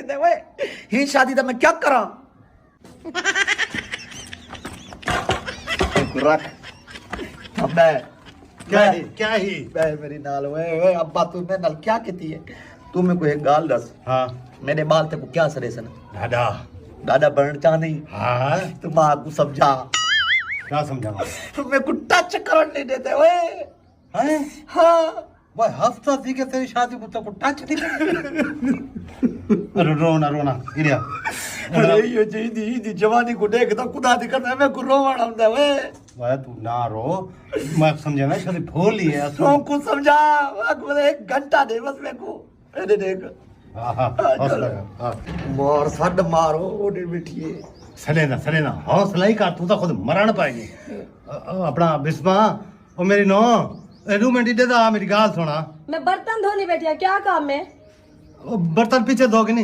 देते वे ही शादी तो मैं क्या करा रख क्या ही मेरी नाल वे अब्बा तू मेरे नाल क्या कहती है तू मेरे को एक गाल दस हाँ मेरे बाल ते को क्या सरे सन दादा दादा बनना चाह नहीं हाँ तू मां को समझा क्या समझावा मेरे को टच करने नहीं देते वे हैं हाँ भाई हफ्ता थी के तेरी शादी को तो टच नहीं अरे रोना रोना इडिया अरे ये जी जवानी को देख तो खुदा दी करता मैं को रोवाना हुंदा वे भाई तू ना रो मैं समझा ना शादी भूल ही है तो को समझा अगर एक घंटा दे बस मेरे को अरे देख हाँ हाँ हौसला हाँ मार सड मारो ओडे बैठिए सले ना हौसला ही कर तू तो खुद मरण पाएगी अपना बिस्मा ओ मेरी नो रूमेंट दे दा मेरी गाल सुना मैं बर्तन धोने बैठी है क्या काम है बर्तन पीछे दोगे नहीं